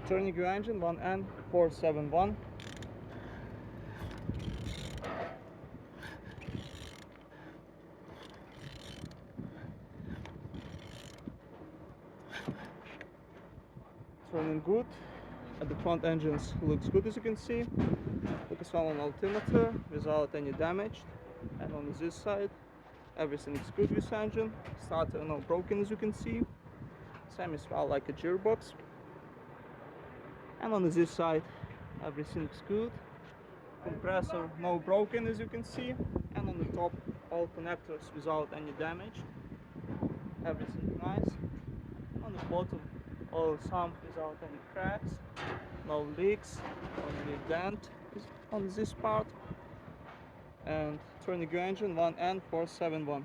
Turning your engine 1N471. It's running good. At the front engines looks good, as you can see. Focus on altimeter without any damage. And on this side everything is good with engine. Starter no broken, as you can see. Same as well like a gearbox. And on this side everything's good. Compressor no broken, as you can see. And on the top all connectors without any damage. Everything nice. On the bottom all sump without any cracks, no leaks, only dent on this part. And turning your engine 1N471.